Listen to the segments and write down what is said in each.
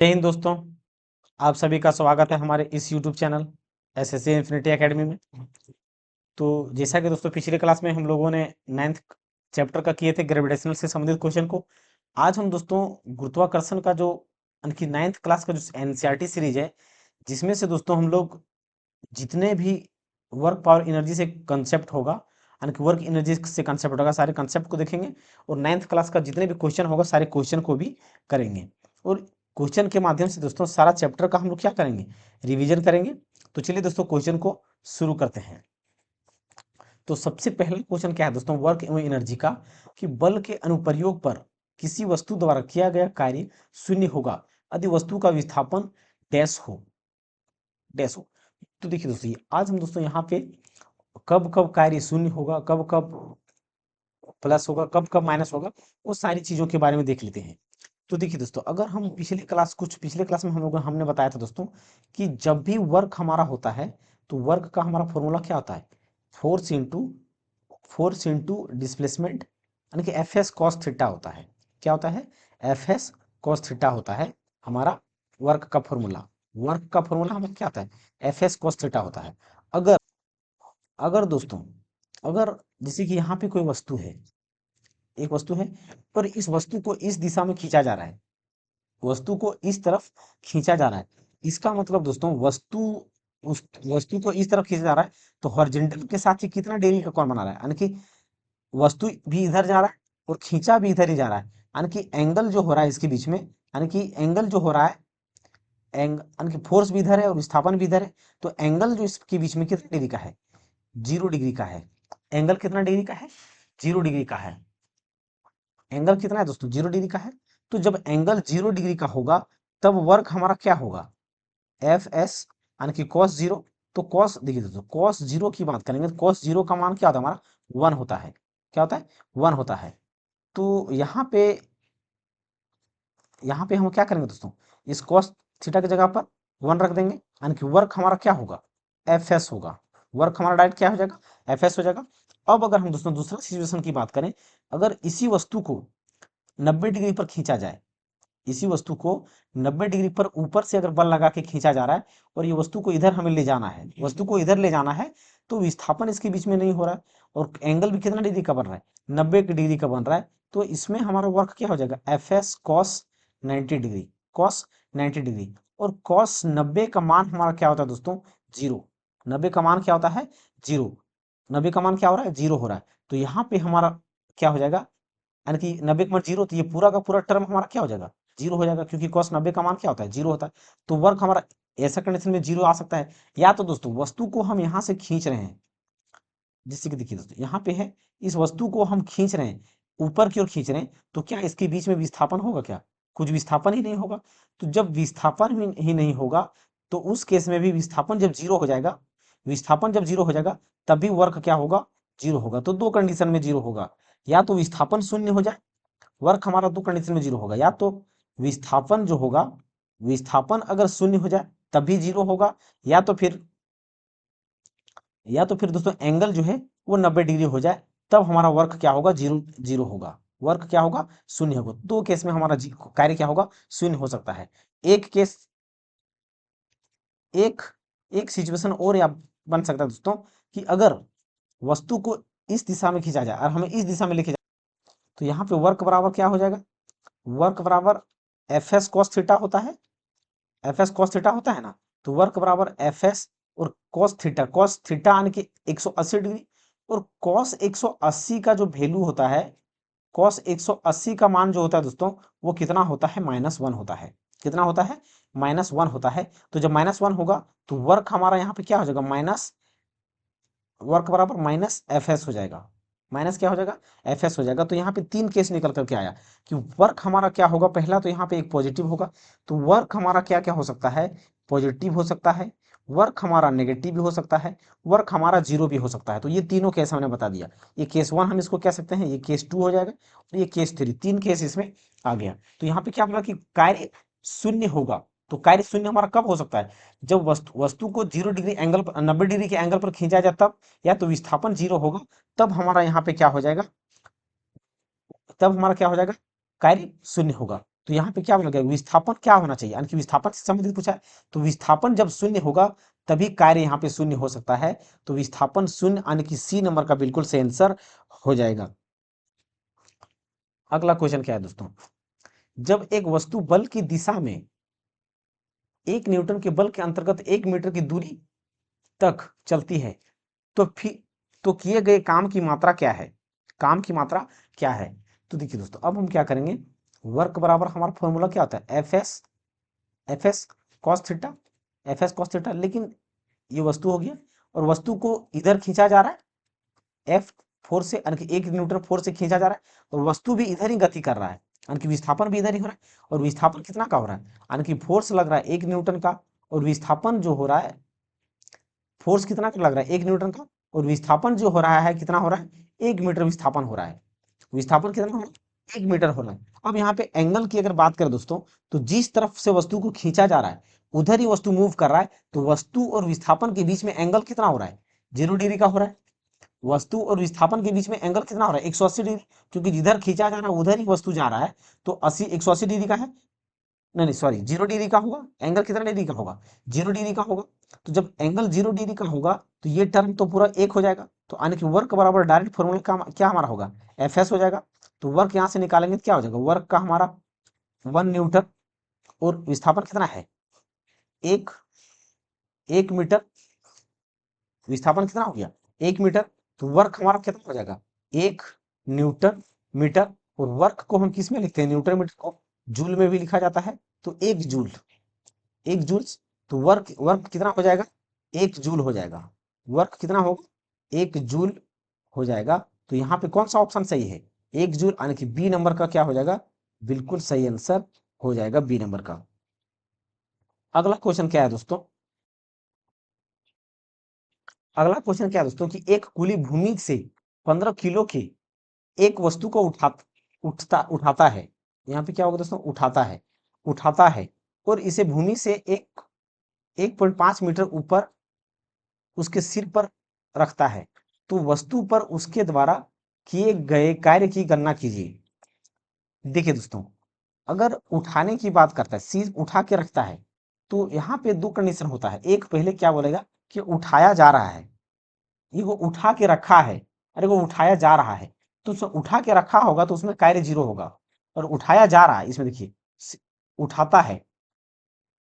जय हिंद दोस्तों। आप सभी का स्वागत है हमारे इस YouTube channel SSC infinity academy में। तो जैसा कि दोस्तों पिछले क्लास में हम लोगों ने 9th चैप्टर का किए थे ग्रेविटेशनल से संबंधित क्वेश्चन को। आज हम दोस्तों गुरुत्वाकर्षण का जो 9th क्लास का जो एनसीईआरटी सीरीज है, जिसमें से दोस्तों हम लोग जितने भी वर्क पावर एनर्जी से कंसेप्ट होगा, यानी कि वर्क एनर्जी से कंसेप्ट होगा, सारे कंसेप्ट को देखेंगे और 9th क्लास का जितने भी क्वेश्चन होगा सारे क्वेश्चन को भी करेंगे। और क्वेश्चन के माध्यम से दोस्तों सारा चैप्टर का हम लोग क्या करेंगे, रिवीजन करेंगे। तो चलिए दोस्तों क्वेश्चन को शुरू करते हैं। तो सबसे पहला क्वेश्चन क्या है दोस्तों, वर्क एवं एनर्जी का, कि बल के अनुप्रयोग पर किसी वस्तु द्वारा किया गया कार्य शून्य होगा यदि वस्तु का विस्थापन डैश हो। तो देखिए दोस्तों आज हम दोस्तों यहाँ पे कब कब कार्य शून्य होगा, कब कब प्लस होगा, कब कब माइनस होगा, वो सारी चीजों के बारे में देख लेते हैं। तो देखिए दोस्तों, अगर हम पिछले क्लास में हमने बताया था दोस्तों कि जब भी वर्क हमारा होता है तो वर्क का हमारा फॉर्मूला क्या होता है, फोर्स इंटू डिस्प्लेसमेंट, यानी कि एफ एस कॉस थीटा होता है। क्या होता है, एफ एस कॉस थीटा होता है हमारा वर्क का फॉर्मूला। वर्क का फॉर्मूला हमारा क्या होता है, एफ एस कॉस थीटा होता है। अगर अगर दोस्तों अगर जैसे कि यहाँ पे कोई वस्तु है, एक वस्तु है और इस वस्तु को इस दिशा में खींचा जा रहा है, वस्तु को इस तरफ खींचा जा रहा है, इसका मतलब दोस्तों उस वस्तु को इस तरफ खींचा जा रहा है तो हॉरिजॉन्टल के साथ ही कितना डिग्री का कोण बना रहा है, यानी कि वस्तु भी इधर जा रहा है और खींचा भी इधर ही जा रहा है, यानी कि एंगल जो हो रहा है इसके बीच में, यानी कि एंगल जो हो रहा है यानी कि फोर्स भी इधर है और विस्थापन भी इधर है, तो एंगल जो इसके बीच में कितने डिग्री का है, 0 डिग्री का है। एंगल कितना डिग्री का है, 0 डिग्री का है। एंगल कितना है दोस्तों, 0 डिग्री का है। तो जब एंगल 0 डिग्री का होगा तब वर्क हमारा क्या होगा, एफ एस, यानी कि कॉस जीरो। तो कॉस देखिए दोस्तों, कॉस जीरो की बात करेंगे तो कॉस जीरो का मान क्या होता है हमारा, 1 होता है। क्या होता है, 1 होता है। तो यहाँ पे हम क्या करेंगे दोस्तों, इस कॉस थीटा की जगह पर 1 रख देंगे, यानी कि वर्क हमारा क्या होगा, एफ एस होगा। वर्क हमारा डायरेक्ट क्या हो जाएगा, एफ एस हो जाएगा। अब अगर हम दोस्तों दूसरा सिचुएशन की बात करें, अगर इसी वस्तु को 90 डिग्री पर खींचा जाए, इसी वस्तु को 90 डिग्री पर ऊपर से अगर बल लगा के खींचा जा रहा है और ये वस्तु को इधर हमें ले जाना है, वस्तु को इधर ले जाना है, तो विस्थापन इसके बीच में नहीं हो रहा है और एंगल भी कितना डिग्री का बन रहा है, 90 डिग्री का बन रहा है। तो इसमें हमारा वर्क क्या हो जाएगा, F S cos 90 degree, cos 90 degree. और कॉस 90 का मान हमारा क्या होता है दोस्तों, 0। 90 का मान क्या होता है, 0। 90 का मान क्या हो रहा है, 0 हो रहा है। तो यहाँ पे हमारा क्या हो जाएगा, यानी कि 90 का मान 0, तो ये पूरा का पूरा टर्म हमारा क्या हो जाएगा, 0 हो जाएगा, क्योंकि cos 90 का मान क्या होता है, 0 होता है। तो वर्क हमारा ऐसा कंडीशन में 0 आ सकता है। या तो दोस्तों वस्तु को हम यहाँ से खींच रहे हैं, जिससे कि देखिए दोस्तों यहाँ पे है, इस वस्तु को हम खींच रहे हैं, ऊपर की ओर खींच रहे हैं, तो क्या इसके बीच में विस्थापन होगा, क्या कुछ विस्थापन ही नहीं होगा। तो जब विस्थापन ही नहीं होगा तो उस केस में भी विस्थापन जब 0 हो जाएगा, विस्थापन जब 0 हो जाएगा तब भी वर्क क्या होगा, 0 होगा। तो दो कंडीशन में 0 होगा, या तो विस्थापन शून्य हो जाए, वर्क हमारा दो कंडीशन में 0 होगा, या तो विस्थापन जो होगा, विस्थापन अगर शून्य हो जाए तब भी 0 होगा, या तो फिर दोस्तों एंगल जो है वो 90 डिग्री हो जाए, तब हमारा वर्क क्या होगा, 0 होगा। वर्क क्या होगा, शून्य होगा। दो केस में हमारा कार्य क्या होगा, शून्य हो सकता है। एक केस एक एक सिचुएशन और या बन सकता है दोस्तों, कि अगर वस्तु को इस दिशा में खींचा जाए और हमें इस दिशा में लेके जाए, तो यहाँ पे वर्क बराबर क्या हो जाएगा, वर्क बराबर एफ एस कॉस थीटा होता है, एफ एस कॉस थीटा होता है ना। तो वर्क बराबर एफ एस और कॉस थीटा यानी कि 180 डिग्री। और कॉस 180 का जो वैल्यू होता है, कॉस 180 का मान जो होता है दोस्तों, वो कितना होता है, -1 होता है। कितना होता है, -1 होता है। तो जब -1 होगा तो वर्क हमारा यहाँ पे क्या हो जाएगा, वर्क बराबर माइनस एफ एस हो जाएगा। माइनस क्या हो जाएगा, एफ एस हो जाएगा। तो यहाँ पे तीन केस निकल करके आया कि वर्क हमारा क्या होगा, पहला तो यहाँ पे एक पॉजिटिव होगा, तो वर्क हमारा क्या क्या हो सकता है, पॉजिटिव हो सकता है, वर्क हमारा नेगेटिव भी हो सकता है, वर्क हमारा 0 भी हो सकता है। तो ये तीनों केस हमने बता दिया। ये केस 1 हम इसको कह सकते हैं, ये केस 2 हो जाएगा और ये केस 3, तीन केस इसमें आ गया। तो यहाँ पे क्या बोला कि कार्य शून्य होगा। तो कार्य शून्य हमारा कब हो सकता है, जब वस्तु को 0 डिग्री एंगल पर, 90 डिग्री के एंगल पर खींचा जाए तब, या तो विस्थापन 0 होगा, तब हमारा यहाँ पे क्या हो जाएगा, तब हमारा क्या हो जाएगा, कार्य शून्य होगा। तो यहाँ पे क्या बोला विस्थापन क्या होना चाहिए, यानी कि विस्थापन से संबंधित पूछा है। तो विस्थापन जब शून्य होगा तभी कार्य यहाँ पे शून्य हो सकता है। तो विस्थापन शून्य, यानी कि सी नंबर का बिल्कुल सही आंसर हो जाएगा। अगला क्वेश्चन क्या है दोस्तों, जब एक वस्तु बल की दिशा में 1 न्यूटन के बल के अंतर्गत 1 मीटर की दूरी तक चलती है, तो फिर तो किए गए काम की मात्रा क्या है, काम की मात्रा क्या है। तो देखिए दोस्तों, अब हम क्या करेंगे, वर्क बराबर हमारा फॉर्मूला क्या होता है, F S cos theta, F S cos theta. लेकिन ये वस्तु हो गया और वस्तु को इधर खींचा जा रहा है, एफ फोर्स से, यानी कि 1 न्यूटन फोर्स से खींचा जा रहा है, और वस्तु भी इधर ही गति कर रहा है, यानी कि विस्थापन भी इधर ही हो रहा है। और विस्थापन कितना का हो रहा है, यानी कि फोर्स लग रहा है 1 न्यूटन का, और विस्थापन जो हो रहा है, फोर्स कितना का लग रहा है 1 न्यूटन का, और विस्थापन जो हो रहा है कितना हो रहा है, 1 मीटर विस्थापन हो रहा है। विस्थापन कितना हो रहा है, 1 मीटर हो रहा है। अब यहाँ पे एंगल की अगर बात करें दोस्तों, तो जिस तरफ से वस्तु को खींचा जा रहा है उधर ही वस्तु मूव कर रहा है, तो वस्तु और विस्थापन के बीच में एंगल कितना हो रहा है, 0 डिग्री का हो रहा है। वस्तु और विस्थापन के बीच में एंगल कितना हो रहा है, 180 डिग्री, क्योंकि जिधर खींचा जा रहा है उधर ही वस्तु जा रहा है, तो 180 डिग्री का है। नहीं नहीं सॉरी, 0 डिग्री का होगा। एंगल कितना डिग्री का होगा, 0 डिग्री का होगा। तो जब एंगल 0 डिग्री का होगा तो ये टर्म तो पूरा एक हो जाएगा, तो यानी कि वर्क बराबर डायरेक्ट फॉर्मूला का क्या हमारा होगा, एफ एस हो जाएगा। तो वर्क यहाँ से निकालेंगे तो क्या हो जाएगा, वर्क का हमारा 1 न्यूटन, और विस्थापन कितना है, एक 1 मीटर, विस्थापन कितना हो गया 1 मीटर। तो वर्क हमारा कितना हो जाएगा, 1 न्यूटन मीटर। और वर्क को हम किस में लिखते हैं, न्यूटन मीटर को जूल में भी लिखा जाता है, तो 1 जूल, 1 जूल। तो वर्क वर्क कितना हो जाएगा, 1 जूल हो जाएगा। वर्क कितना होगा, 1 जूल हो जाएगा। तो यहाँ पे कौन सा ऑप्शन सही है, 1 जूल, यानी कि बी नंबर का क्या हो जाएगा, बिल्कुल सही आंसर हो जाएगा बी नंबर का। अगला क्वेश्चन क्या है दोस्तों, अगला क्वेश्चन क्या है दोस्तों, कि एक कुली भूमि से 15 किलो की एक वस्तु को उठाता है। यहाँ पे क्या होगा दोस्तों, उठाता है और इसे भूमि से 1.5 मीटर ऊपर उसके सिर पर रखता है। तो वस्तु पर उसके द्वारा किए गए कार्य की गणना कीजिए। देखिए दोस्तों, अगर उठाने की बात करता है, चीज उठा के रखता है, तो यहाँ पे दो कंडीशन होता है। एक, पहले क्या बोलेगा कि उठाया जा रहा है, ये वो उठा के रखा है, अरे वो उठाया जा रहा है, तो उसमें उठा के रखा होगा तो उसमें कार्य 0 होगा। और उठाया जा रहा है, इसमें देखिए उठाता है,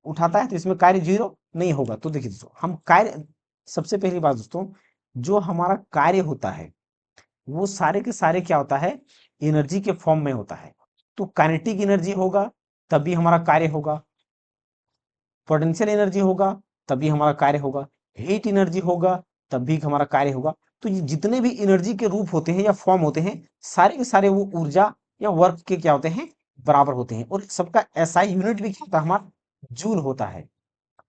उठाता है तो इसमें कार्य 0 नहीं होगा। तो देखिए दोस्तों, हम कार्य, सबसे पहली बात दोस्तों, जो हमारा कार्य होता है वो सारे के सारे क्या होता है, एनर्जी के फॉर्म में होता है। तो काइनेटिक एनर्जी होगा तभी हमारा कार्य होगा, पोटेंशियल एनर्जी होगा तभी हमारा कार्य होगा, हीट एनर्जी होगा तभी हमारा कार्य होगा। तो ये जितने भी एनर्जी के रूप होते हैं या फॉर्म होते हैं, सारे के सारे वो ऊर्जा या वर्क के क्या होते हैं, बराबर होते हैं। और सबका एसआई यूनिट भी क्या होता है, हमारा जूल होता है।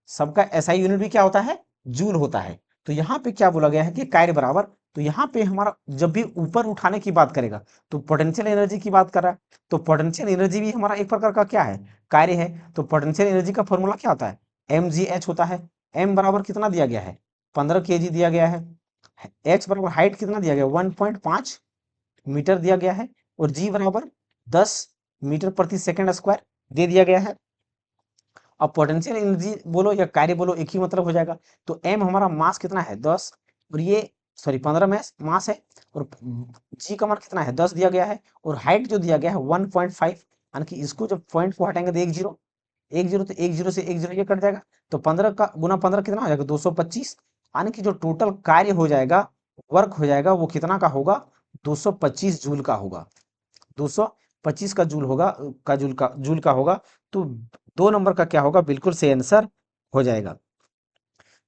सबका एसआई यूनिट भी क्या होता है, जूल होता है। तो यहाँ पे क्या बोला गया है कि कार्य बराबर, तो यहाँ पे हमारा जब भी ऊपर उठाने की बात करेगा तो पोटेंशियल एनर्जी की बात कर रहा है, तो पोटेंशियल एनर्जी भी हमारा एक प्रकार का क्या है, कार्य है। तो पोटेंशियल एनर्जी का फॉर्मूला क्या होता है, mgh होता है। m बराबर कितना दिया गया है, 15 kg दिया गया है। h बराबर हाइट कितना दिया गया, 1.5 मीटर दिया गया है। और g बराबर 10 मीटर प्रति सेकंड स्क्वायर दे दिया गया है। अब पोटेंशियल एनर्जी बोलो या कार्य बोलो, एक ही मतलब हो जाएगा। तो m हमारा मास कितना है, 10, और ये सॉरी 15 में मास है, और g का मान कितना है, 10 दिया गया है, और हाइट जो दिया गया है 1.5, यानी कि इसको जब पॉइंट को हटाएंगे तो 1 0, 1 0, तो 1 0 से 1 0 ये कट जाएगा। तो 15 का गुना 15 कितना हो जाएगा, 225, यानी कि जो टोटल कार्य हो जाएगा, वर्क हो जाएगा, वो कितना का होगा, 225 जूल का होगा, 225 का जूल होगा, जूल का होगा। तो 2 नंबर का क्या होगा, बिल्कुल सही आंसर हो जाएगा।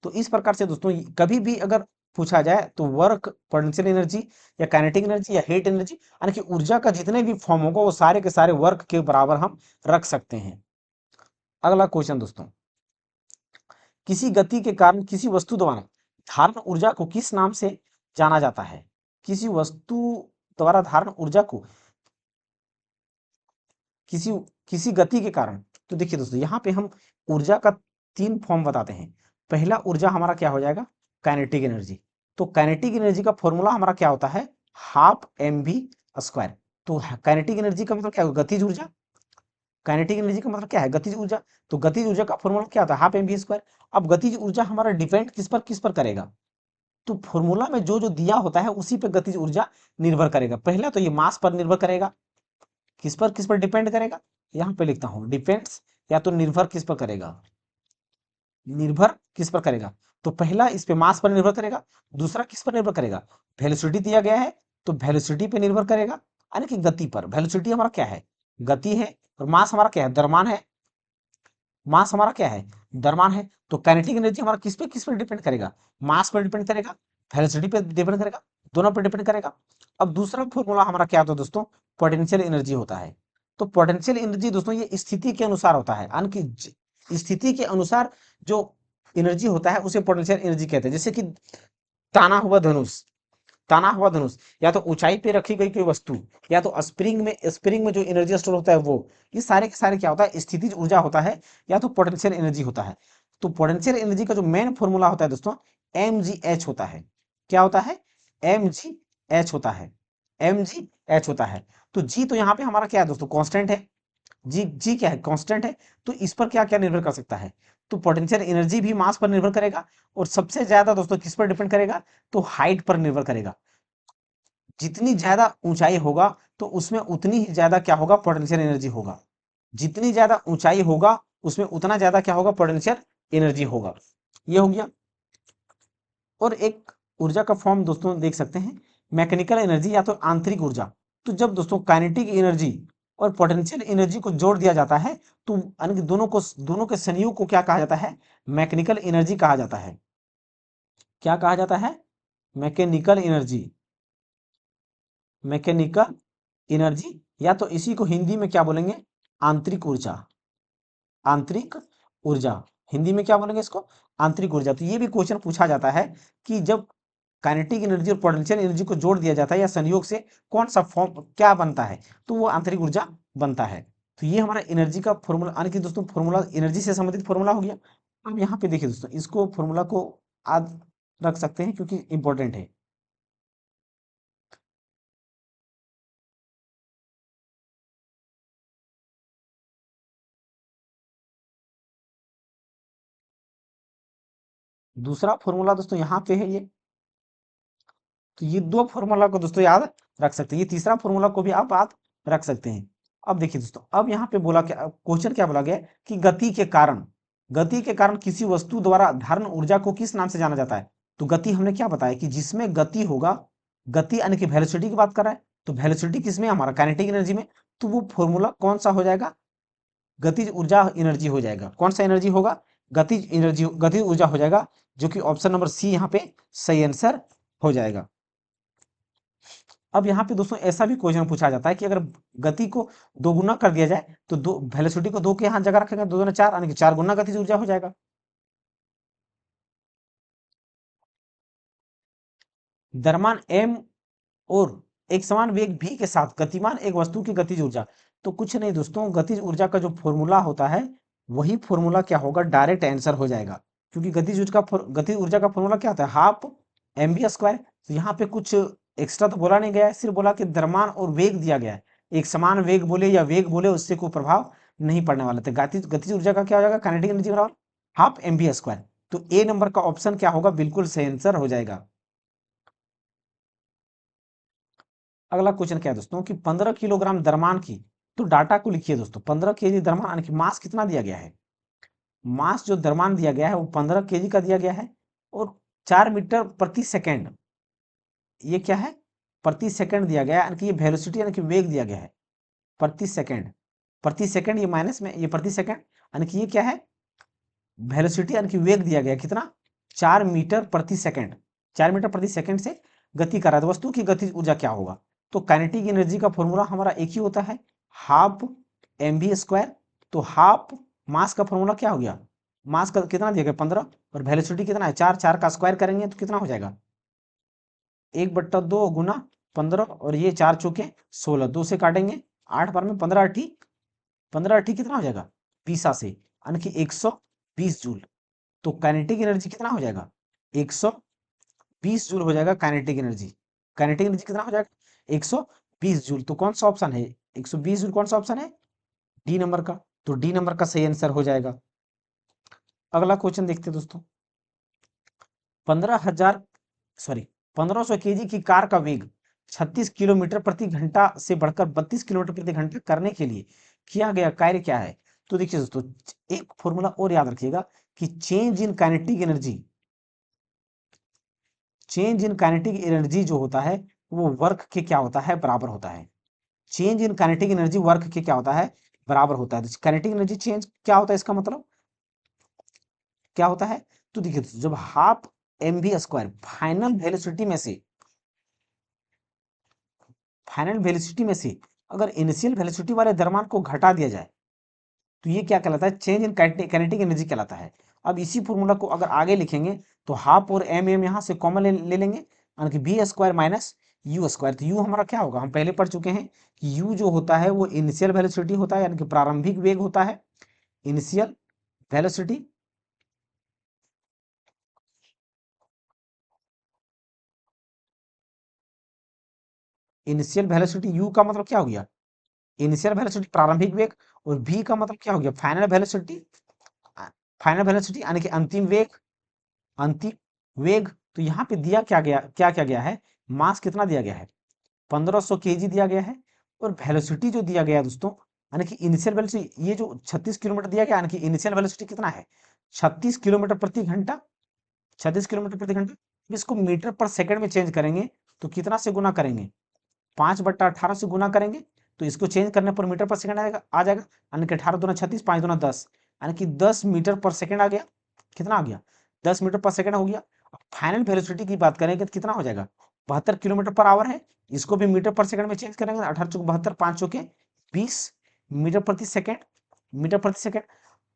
तो इस प्रकार से दोस्तों, कभी भी अगर पूछा जाए तो वर्क, पोटेंशियल एनर्जी या काइनेटिक एनर्जी या हीट एनर्जी, यानी कि ऊर्जा का जितने भी फॉर्म होगा वो सारे के सारे वर्क के बराबर हम रख सकते हैं। अगला क्वेश्चन दोस्तों, किसी गति के कारण किसी वस्तु द्वारा धारण ऊर्जा को किस नाम से जाना जाता है, किसी वस्तु द्वारा धारण ऊर्जा को किसी किसी गति के कारण। तो देखिए दोस्तों, यहाँ पे हम ऊर्जा का 3 फॉर्म बताते हैं। पहला ऊर्जा हमारा क्या हो जाएगा, काइनेटिक एनर्जी। तो काइनेटिक एनर्जी का फॉर्मूला हमारा क्या होता है, हाफ mv स्क्वायर। तो काइनेटिक एनर्जी का मतलब क्या होगा, गतिज ऊर्जा। काइनेटिक एनर्जी का मतलब क्या है, गतिज ऊर्जा। तो गतिज ऊर्जा का फॉर्मूला क्या होता है, हाफ एम वी स्क्वायर। अब गतिज ऊर्जा हमारा डिपेंड किस पर करेगा, तो फॉर्मूला में जो जो दिया होता है उसी पे गतिज ऊर्जा निर्भर करेगा। पहला तो ये मास पर निर्भर करेगा, किस पर डिपेंड करेगा, यहाँ पे लिखता हूँ डिपेंड्स, या तो निर्भर किस पर करेगा, निर्भर किस पर करेगा। तो पहला इस पे मास पर निर्भर करेगा, दूसरा किस पर निर्भर करेगा, वेलोसिटी दिया गया है तो वेलोसिटी पे निर्भर करेगा, यानी कि गति पर। वेलोसिटी हमारा क्या है, गति है, और मास हमारा क्या है, द्रव्यमान है। मास हमारा क्या है, द्रव्यमान है। तो काइनेटिक एनर्जी हमारा किस पे डिपेंड करेगा, मास पर डिपेंड करेगा, वेलोसिटी पे डिपेंड करेगा, दोनों पर डिपेंड करेगा। अब दूसरा फॉर्मूला हमारा क्या होता है दोस्तों, पोटेंशियल एनर्जी होता है। तो पोटेंशियल एनर्जी दोस्तों ये स्थिति के अनुसार होता है, यानी कि स्थिति के अनुसार जो एनर्जी होता है उसे पोटेंशियल एनर्जी कहते हैं। जैसे कि ताना हुआ धनुष, ताना हुआ धनुष, या तो ऊंचाई पे रखी गई कोई वस्तु, या तो स्प्रिंग में जो एनर्जी स्टोर होता है वो, ये सारे के सारे क्या होता है, स्थितिज ऊर्जा होता है, या तो पोटेंशियल एनर्जी होता है। तो पोटेंशियल एनर्जी का जो मेन फॉर्मूला होता है दोस्तों, mgh होता है। क्या होता है, mgh होता है, mgh होता है। तो जी तो यहाँ पे हमारा क्या है दोस्तों, कांस्टेंट है। जी क्या है, कांस्टेंट है। तो इस पर क्या क्या निर्भर कर सकता है, तो पोटेंशियल एनर्जी भी मास पर निर्भर करेगा, और सबसे ज्यादा दोस्तों किस पर डिपेंड करेगा, तो हाइट पर निर्भर करेगा। जितनी ज्यादा ऊंचाई होगा तो उसमें उतनी ही ज्यादा क्या होगा, पोटेंशियल एनर्जी होगा। जितनी ज्यादा ऊंचाई होगा उसमें उतना ज्यादा क्या होगा, पोटेंशियल एनर्जी होगा। ये हो गया। और एक ऊर्जा का फॉर्म दोस्तों देख सकते हैं, मैकेनिकल एनर्जी या तो आंतरिक ऊर्जा। तो जब दोस्तों काइनेटिक एनर्जी और पोटेंशियल एनर्जी को जोड़ दिया जाता है, तो यानी कि दोनों के संयोग को क्या कहा जाता है, मैकेनिकल एनर्जी कहा जाता है। क्या कहा जाता है, मैकेनिकल एनर्जी, मैकेनिकल एनर्जी, या तो इसी को हिंदी में क्या बोलेंगे, आंतरिक ऊर्जा, आंतरिक ऊर्जा। हिंदी में क्या बोलेंगे इसको, आंतरिक ऊर्जा। तो ये भी क्वेश्चन पूछा जाता है कि जब काइनेटिक एनर्जी और पोटेंशियल एनर्जी को जोड़ दिया जाता है या संयोग से कौन सा फॉर्म क्या बनता है, तो वो आंतरिक ऊर्जा बनता है। तो ये हमारा एनर्जी का फॉर्मूला, यानी कि दोस्तों फॉर्मूला एनर्जी से संबंधित फॉर्मूला हो गया। अब यहाँ पे देखिए दोस्तों, इसको फॉर्मूला को आज रख सकते हैं क्योंकि इंपॉर्टेंट है। दूसरा फॉर्मूला दोस्तों यहाँ पे है ये, तो ये दो फॉर्मूला को दोस्तों याद रख सकते हैं, ये तीसरा फॉर्मूला को भी आप याद रख सकते हैं। अब देखिए दोस्तों, अब यहाँ पे बोला क्या, क्वेश्चन क्या बोला गया है कि गति के कारण किसी वस्तु द्वारा धारण ऊर्जा को किस नाम से जाना जाता है। तो गति हमने क्या बताया कि जिसमें गति होगा, गति यानी कि वेलोसिटी की बात कर रहा है, तो वेलोसिटी किसमें, हमारा काइनेटिक एनर्जी में। तो वो फॉर्मूला कौन सा हो जाएगा, गतिज ऊर्जा एनर्जी हो जाएगा। कौन सा एनर्जी होगा, गतिज एनर्जी, गतिज ऊर्जा हो जाएगा, जो कि ऑप्शन नंबर सी यहाँ पे सही आंसर हो जाएगा। अब यहाँ पे दोस्तों ऐसा भी क्वेश्चन पूछा जाता है कि अगर गति को दो गुना कर दिया जाए, तो दो वेलोसिटी को दो के यहाँ जगह रखेंगे, दो दूना चार, यानी कि चार गुना गतिज ऊर्जा हो जाएगा। द्रव्यमान m और एक समान वेग v के साथ गतिमान एक वस्तु की गतिज ऊर्जा। तो कुछ नहीं दोस्तों, गतिज ऊर्जा का जो फॉर्मूला होता है वही फॉर्मूला क्या होगा, डायरेक्ट आंसर हो जाएगा। क्योंकि गतिज ऊर्जा का फॉर्मूला क्या होता है, हाफ एम बी स्क्वायर। तो यहाँ पे कुछ एक्स्ट्रा तो बोला नहीं गया है, सिर्फ बोला कि द्रव्यमान और वेग दिया गया है। एक समान वेग बोले या वेग बोले उससे कोई प्रभाव नहीं पड़ने वाला था। गतिज गतिज ऊर्जा का क्या हो जाएगा, काइनेटिक एनर्जी बराबर हाफ एम बी स्क्वायर। तो ए नंबर का ऑप्शन क्या होगा, बिल्कुल सही आंसर हो जाएगा। अगला क्वेश्चन क्या है दोस्तों कि 15 किलोग्राम द्रव्यमान की, तो डाटा को लिखिए दोस्तों। 15 केजी द्रव्यमान यानी कि मास कितना दिया गया है, मास जो द्रव्यमान दिया गया है वो 15 केजी का दिया गया है, और 4 मीटर प्रति सेकेंड, ये क्या है, प्रति सेकंड दिया गया है, यानी कि ये वेलोसिटी यानी कि वेग दिया गया है, प्रति सेकंड। प्रति सेकंड ये माइनस में, ये प्रति सेकंड, यानी कि ये क्या है, वेलोसिटी यानी कि वेग दिया गया कितना, 4 मीटर प्रति सेकंड। 4 मीटर प्रति सेकंड से गति कर रहा है, तो वस्तु की गति ऊर्जा क्या होगा। तो काइनेटिक एनर्जी का फॉर्मूला हमारा एक ही होता है, हाफ एम बी स्क्वायर। तो हाफ मास का फॉर्मूला क्या हो गया, मास का कितना दिया गया 15, और वेलोसिटी कितना है 4, 4 का स्क्वायर करेंगे तो कितना हो जाएगा, 1/2 गुना 15, और ये 4 चौके 16, 2 से काटेंगे, 8 बार में 15 अठी, 15 अठी कितना हो जाएगा 20 से, यानी कि 120 जूल। तो काइनेटिक एनर्जी कितना हो जाएगा, 120 जूल हो जाएगा काइनेटिक एनर्जी। काइनेटिक एनर्जी कितना हो जाएगा, 120 जूल। तो कौन सा ऑप्शन है, 120 जूल कौन सा ऑप्शन है, डी नंबर का, तो डी नंबर का सही आंसर हो जाएगा। अगला क्वेश्चन देखते हैं दोस्तों। 15,000 सॉरी 1500 केजी की कार का वेग 36 किलोमीटर प्रति घंटा से बढ़कर 32 किलोमीटर प्रति घंटा करने के लिए किया गया कार्य क्या है? तो देखिए दोस्तों, एक फॉर्मूला और याद रखिएगा कि चेंज इन काइनेटिक एनर्जी जो होता है वो वर्क के क्या होता है, बराबर होता है। Change in kinetic energy work के क्या होता है, बराबर होता है। काइनेटिक एनर्जी चेंज क्या होता है, इसका मतलब क्या होता है? तो देखिए दोस्तों, जब half M V square final velocity में से अगर इनिशियल वेलोसिटी वाले द्रव्यमान को घटा दिया जाए तो ये क्या कहलाता है, चेंज इन काइनेटिक एनर्जी कहलाता है। अब इसी फॉर्मूला को अगर आगे लिखेंगे तो हाफ और एम एम यहाँ से कॉमन ले लेंगे, यानी कि B square minus U square. तो यू हमारा क्या होगा, हम पहले पढ़ चुके हैं कि यू जो होता है वो इनिशियल वेलोसिटी होता है, यानी कि प्रारंभिक वेग होता है। Initial velocity initial velocity you का मतलब क्या हो गया, इनिशियल वेलोसिटी प्रारंभिक वेग, और v का मतलब क्या हो गया, फाइनल वेलोसिटी यानी कि अंतिम वेग। तो यहाँ पे दिया क्या गया है, मास कितना दिया गया है, 1500 केजी दिया गया है। और वेलोसिटी जो दिया गया है दोस्तों, यानी कि इनिशियल वेलोसिटी, ये जो 36 किलोमीटर दिया गया, यानी कि इनिशियल वेलोसिटी कितना है, 36 किलोमीटर प्रति घंटा। 36 किलोमीटर प्रति घंटा। इसको मीटर पर सेकंड में चेंज करेंगे तो कितना से गुना करेंगे, 5/18 से गुना करेंगे तो इसको चेंज करने पर मीटर पर सेकंड आ जाएगा, यानी कि 18 दूना 36, 5 दूना 10, यानी कि 10 मीटर पर सेकंड आ गया। कितना आ गया, 10 मीटर पर सेकंड हो गया। फाइनल वेलोसिटी की बात करेंगे तो कितना हो जाएगा, 72 किलोमीटर पर आवर है। इसको भी मीटर पर सेकंड में चेंज करेंगे, 18 चौक 72, 5 चौके 20 मीटर प्रति सेकंड, मीटर प्रति सेकंड।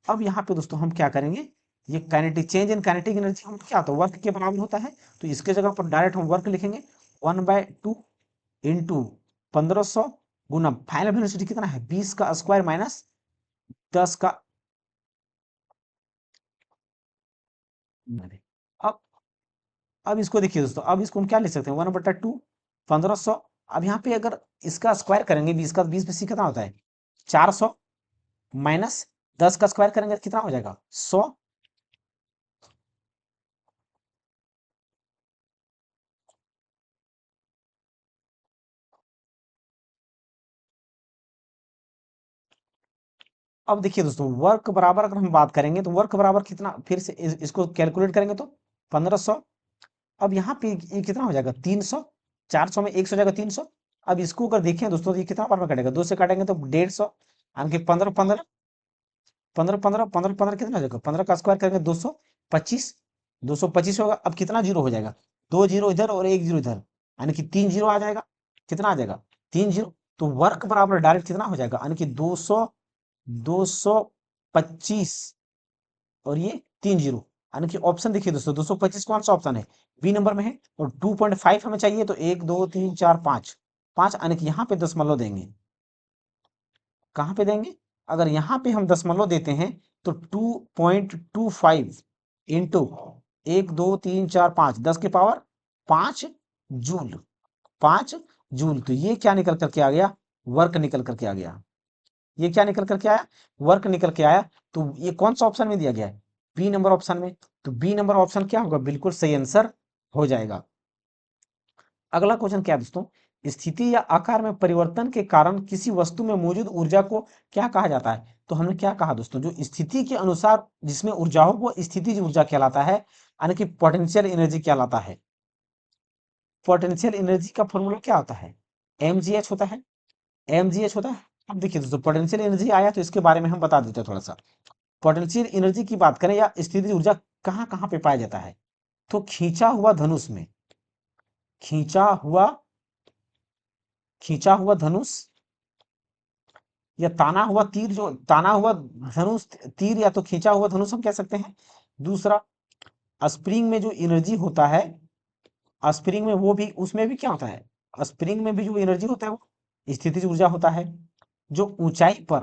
अब यहाँ पे दोस्तों हम क्या करेंगे, ये kinetic change in kinetic energy हम क्या होता है, वर्क के बराबर होता है। तो इसके जगह पर डायरेक्ट हम वर्क लिखेंगे, 1/2 इंटू 1500 गुना फाइनल वेलोसिटी कितना है, 20 का स्क्वायर माइनस 10 का। अब अब इसको देखिए दोस्तों, अब इसको हम क्या लिख सकते हैं, 1/2 1500। अब यहाँ पे अगर इसका स्क्वायर करेंगे, 20 का 20 में सी कितना होता है 400, माइनस 10 का स्क्वायर करेंगे तो कितना हो जाएगा 100। अब देखिए दोस्तों, वर्क बराबर अगर हम बात करेंगे तो वर्क बराबर कितना, फिर से इसको कैलकुलेट करेंगे तो 1500। अब यहाँ पे ये कितना हो जाएगा 300, 400 में 100 जाएगा 300। अब इसको अगर देखें दोस्तों तो ये कितना बार में कटेगा, 2 से काटेंगे तो 150, यानी कि 15 15 15 15 15 15 कितना हो जाएगा, 15 का स्क्वायर करेंगे 225, 225 होगा। अब कितना जीरो हो जाएगा, 2 जीरो इधर और 1 जीरो इधर, यानी कि 3 जीरो आ जाएगा। कितना आ जाएगा 3 जीरो। तो वर्क बराबर डायरेक्ट कितना हो जाएगा, यानी कि 225 और ये 3 जीरो, यानी कि ऑप्शन देखिए दोस्तों 225 कौन सा ऑप्शन है, बी नंबर में है। और 2.5 हमें चाहिए तो 1 2 3 4 5, 5 यानी कि यहाँ पे दशमलव देंगे। कहाँ पे देंगे, अगर यहाँ पे हम दशमलव देते हैं तो 2.25 इंटू 1 2 3 4 5, 10 के पावर 5 जूल, 5 जूल। तो ये क्या निकल करके आ गया, वर्क निकल करके आ गया। ये क्या निकल करके आया, वर्क निकल के आया। तो ये कौन सा ऑप्शन में दिया गया है, बी नंबर ऑप्शन में। तो बी नंबर ऑप्शन क्या होगा, बिल्कुल सही आंसर हो जाएगा। अगला क्वेश्चन क्या है दोस्तों, स्थिति या आकार में परिवर्तन के कारण किसी वस्तु में मौजूद ऊर्जा को क्या कहा जाता है? तो हमने क्या कहा दोस्तों, जो स्थिति के अनुसार जिसमें ऊर्जा हो वो स्थितिज ऊर्जा कहलाता है, यानी कि पोटेंशियल एनर्जी कहलाता है। पोटेंशियल एनर्जी का फॉर्मूला क्या होता है, mgh होता है, mgh होता है। अब देखिए दोस्तों, पोटेंशियल एनर्जी आया तो इसके बारे में हम बता देते हैं थोड़ा सा। पोटेंशियल एनर्जी की बात करें या स्थितिज ऊर्जा कहाँ कहाँ पे पाया जाता है, तो खींचा हुआ खींचा हुआ धनुष या ताना हुआ धनुष, तीर या तो खींचा हुआ धनुष हम कह सकते हैं। दूसरा, स्प्रिंग में जो एनर्जी होता है, स्प्रिंग में वो भी, उसमें भी क्या होता है, स्प्रिंग में भी जो एनर्जी होता है वो स्थितिज ऊर्जा होता है। जो ऊंचाई पर,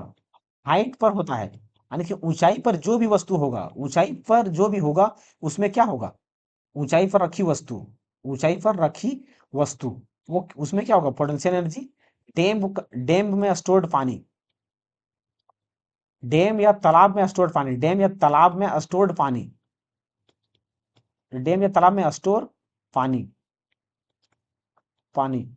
हाइट पर होता है, यानी कि ऊंचाई पर जो भी वस्तु होगा, ऊंचाई पर जो भी होगा उसमें क्या होगा, ऊंचाई पर रखी वस्तु, ऊंचाई पर रखी वस्तु, वो उसमें क्या होगा पोटेंशियल एनर्जी। डैम में स्टोर्ड पानी, डैम या तालाब में स्टोर्ड पानी, डैम या तालाब में स्टोर्ड पानी, डैम या तालाब में स्टोर पानी, पानी,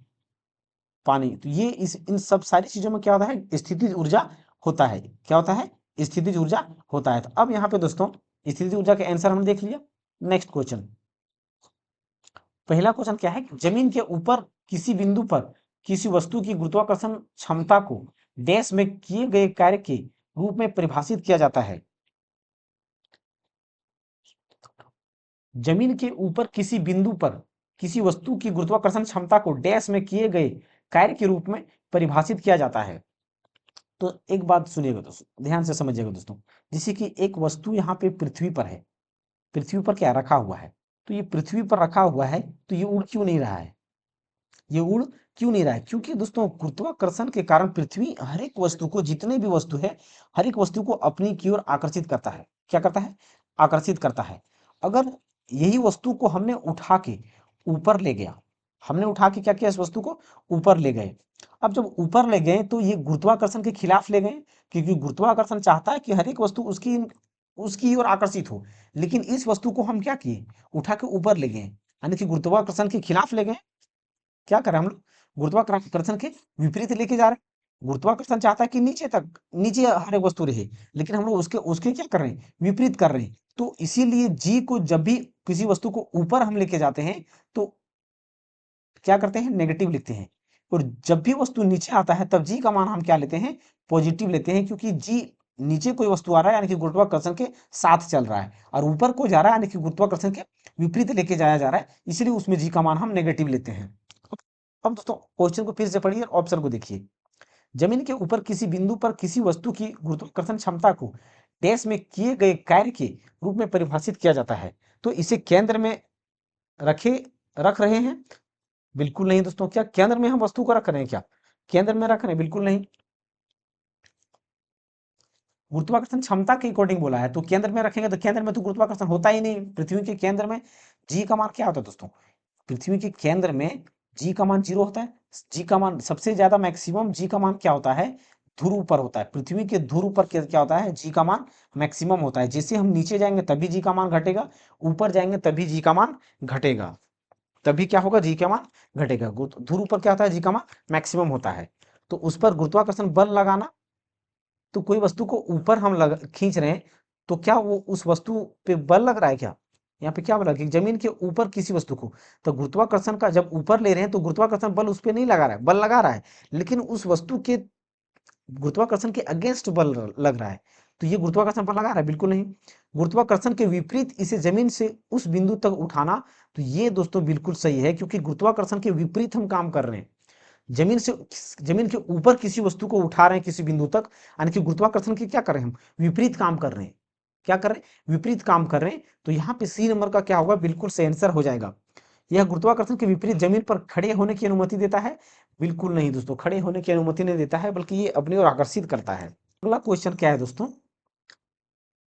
पानी। तो ये इस इन सब सारी चीजों में क्या होता है, स्थितिज ऊर्जा होता है। क्या होता है, स्थितिज ऊर्जा होता है। तो अब यहाँ पे दोस्तों स्थितिज ऊर्जा के आंसर हमने देख लिया। नेक्स्ट क्वेश्चन, पहला क्वेश्चन क्या है, जमीन के ऊपर किसी बिंदु पर किसी वस्तु की गुरुत्वाकर्षण क्षमता को डैश में किए गए कार्य के रूप में परिभाषित किया जाता है। जमीन के ऊपर किसी बिंदु पर किसी वस्तु की गुरुत्वाकर्षण क्षमता को डैश में किए गए कार्य के रूप में परिभाषित किया जाता है। तो एक बात सुनिएगा दोस्तों, ध्यान से समझिएगा दोस्तों, जैसे कि एक वस्तु यहाँ पे पृथ्वी पर है, पृथ्वी पर क्या रखा हुआ है, तो ये पृथ्वी पर रखा हुआ है, तो ये उड़ क्यों नहीं रहा है, ये उड़ क्यों नहीं रहा है, क्योंकि दोस्तों गुरुत्वाकर्षण के कारण पृथ्वी हर एक वस्तु को, जितने भी वस्तु है, हर एक वस्तु को अपनी की ओर आकर्षित करता है। क्या करता है, आकर्षित करता है। अगर यही वस्तु को हमने उठा के ऊपर ले गया, हमने उठा के क्या किया, इस वस्तु को ऊपर ले गए। अब जब ऊपर ले गए तो ये गुरुत्वाकर्षण के खिलाफ ले गए, क्योंकि गुरुत्वाकर्षण चाहता है कि हर एक वस्तु उसकी उसकी ओर आकर्षित हो। लेकिन इस वस्तु को हम क्या किए, उठा के ऊपर ले गए, यानी कि गुरुत्वाकर्षण के खिलाफ ले गए। क्या कर रहे हैं हम लोग, गुरुत्वाकर्षण के विपरीत लेके जा रहे हैं। गुरुत्वाकर्षण चाहता है कि नीचे तक, नीचे हर एक वस्तु रहे, लेकिन हम लोग उसके उसके क्या कर रहे हैं, विपरीत कर रहे हैं। तो इसीलिए जी को जब भी किसी वस्तु को ऊपर हम लेके जाते हैं तो क्या करते हैं, नेगेटिव लिखते हैं। और जब भी वस्तु नीचे आता है तब जी का मान हम क्या लेते हैं, पॉजिटिव लेते हैं, क्योंकि जी नीचे कोई वस्तु आ रहा है यानी कि गुरुत्वाकर्षण के साथ चल रहा है, और ऊपर को जा रहा है यानी कि गुरुत्वाकर्षण के विपरीत लेके जाया जा रहा है, इसलिए उसमें जी का मान हम नेगेटिव लेते हैं। अब दोस्तों क्वेश्चन को फिर से पढ़िए और ऑप्शन को देखिए। जमीन के ऊपर किसी बिंदु पर किसी वस्तु की गुरुत्वाकर्षण क्षमता को डैश में किए गए कार्य के रूप में परिभाषित किया जाता है। तो इसे केंद्र में रखे रख रहे हैं, बिल्कुल नहीं दोस्तों। क्या केंद्र में हम वस्तु को रख रहे हैं, क्या केंद्र में रख रहे हैं, बिल्कुल नहीं। गुरुत्वाकर्षण क्षमता के अकॉर्डिंग बोला है, तो केंद्र में रखेंगे तो केंद्र में तो गुरुत्वाकर्षण होता ही नहीं। पृथ्वी के केंद्र में जी का मान क्या होता है दोस्तों, पृथ्वी के केंद्र में जी का मान 0 होता है। जी का मान सबसे ज्यादा मैक्सिमम जी का मान क्या होता है, ध्रुव पर होता है। पृथ्वी के ध्रुव पर क्या होता है, जी का मान मैक्सिमम होता है। जैसे हम नीचे जाएंगे तभी जी का मान घटेगा, ऊपर जाएंगे तभी जी का मान घटेगा, तभी क्या होगा, जी का मान घटेगा। ध्रुव पर क्या होता है, जी का मान मैक्सिमम होता है। तो उस पर गुरुत्वाकर्षण बल लगाना, तो कोई वस्तु को ऊपर हम खींच रहे हैं, तो क्या वो उस वस्तु पे बल लग रहा है क्या, यहाँ पे क्या बोला कि जमीन के ऊपर किसी वस्तु को, तो गुरुत्वाकर्षण का जब ऊपर ले रहे हैं तो गुरुत्वाकर्षण बल उस पर नहीं लगा रहा है, बल लगा रहा है, लेकिन उस वस्तु के गुरुत्वाकर्षण के अगेंस्ट बल लग रहा है। तो ये गुरुत्वाकर्षण बल लगा रहा है, बिल्कुल नहीं। गुरुत्वाकर्षण के विपरीत इसे जमीन से उस बिंदु तक उठाना, तो ये दोस्तों बिल्कुल सही है, क्योंकि गुरुत्वाकर्षण के विपरीत हम काम कर रहे हैं। जमीन से, जमीन के ऊपर किसी वस्तु को उठा रहे हैं किसी बिंदु तक, यानी कि गुरुत्वाकर्षण की क्या कर रहे हैं, हम विपरीत काम कर रहे हैं। क्या कर रहे हैं, विपरीत काम कर रहे हैं। तो यहाँ पे सी नंबर का क्या होगा, बिल्कुल सही आंसर हो जाएगा। यह गुरुत्वाकर्षण के विपरीत जमीन पर खड़े होने की अनुमति देता है, बिल्कुल नहीं दोस्तों, खड़े होने की अनुमति नहीं देता है, बल्कि ये अपनी ओर आकर्षित करता है। अगला क्वेश्चन क्या है दोस्तों,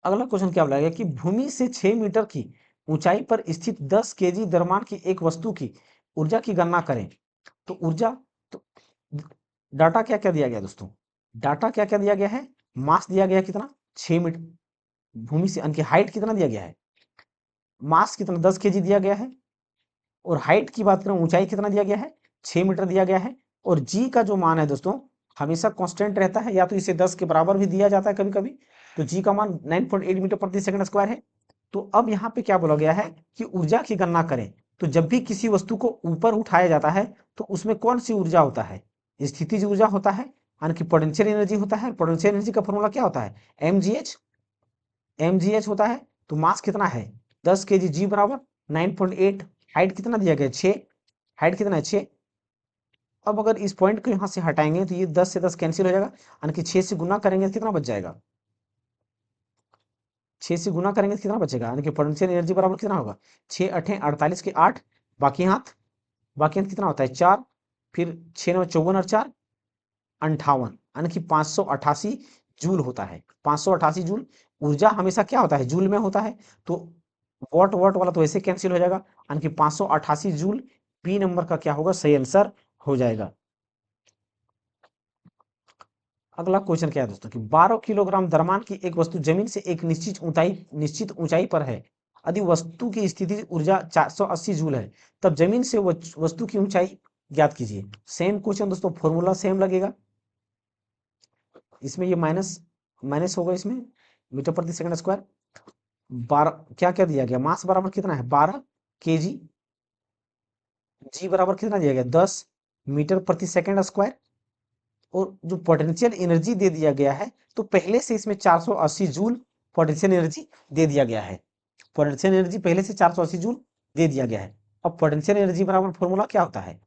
अगला क्वेश्चन क्या बोला गया कि भूमि से 6 मीटर की ऊंचाई पर स्थित 10 केजी द्रव्यमान की एक वस्तु की ऊर्जा की गणना करें। तो ऊर्जा, तो डाटा क्या क्या दिया गया दोस्तों, डाटा क्या क्या दिया गया है, मास दिया गया कितना, 6 मीटर, भूमि से उनकी हाइट कितना दिया गया है, मास कितना 10 केजी दिया गया है, और हाइट की बात करें, ऊंचाई कितना दिया गया है, 6 मीटर दिया गया है। और जी का जो मान है दोस्तों हमेशा कांस्टेंट रहता है, या तो इसे 10 के बराबर भी दिया जाता है कभी कभी। तो जी का मान 9.8 मीटर प्रति सेकंड स्क्वायर है। तो अब यहाँ पे क्या बोला गया है कि ऊर्जा की गणना करें। तो जब भी किसी वस्तु को ऊपर उठाया जाता है तो उसमें कौन सी ऊर्जा होता है, स्थितिज ऊर्जा होता है, यानी कि पोटेंशियल एनर्जी होता है। पोटेंशियल एनर्जी का फॉर्मूला क्या होता है, एमजीएच, एमजीएच होता है। तो मास कितना है 10 केजी, जी बराबर 9.8, हाइट कितना दिया गया 6, हाइट कितना है 6। अब अगर इस पॉइंट को यहाँ से हटाएंगे तो ये 10 से 10 कैंसिल हो जाएगा, यानी कि 6 से गुना करेंगे तो कितना बच जाएगा, 6 से गुना करेंगे तो कितना बचेगा, यानी कि पोटेंशियल एनर्जी बराबर कितना होगा, 6 अठे 48 के 8, बाकी हाथ, बाकी हाथ कितना होता है 4, फिर 6 9 54 और 4 58, यानी कि 588 जूल होता है। 588 जूल, ऊर्जा हमेशा क्या होता है, जूल में होता है। तो वॉट वॉट वाला तो ऐसे कैंसिल हो जाएगा, यानी कि 588 जूल बी नंबर का क्या होगा, सही आंसर हो जाएगा। अगला क्वेश्चन क्या है दोस्तों कि 12 किलोग्राम द्रव्यमान की एक वस्तु जमीन से एक निश्चित ऊंचाई पर है। यदि वस्तु की स्थिति ऊर्जा 480 जूल है, तब जमीन से वस्तु की ऊंचाई ज्ञात कीजिए। सेम क्वेश्चन दोस्तों, फॉर्मूला सेम लगेगा। इसमें ये माइनस माइनस होगा, इसमें मीटर प्रति सेकंड स्क्वायर। 12 क्या क्या दिया गया, मास बराबर कितना है 12 केजी, जी बराबर कितना दिया गया 10 मीटर प्रति सेकंड स्क्वायर, और जो पोटेंशियल एनर्जी दे दिया गया है, तो पहले से इसमें 480 जूल पोटेंशियल एनर्जी दे दिया गया है। पोटेंशियल एनर्जी पहले से 480 जूल दे दिया गया है। अब पोटेंशियल एनर्जी बराबर फॉर्मूला क्या होता है,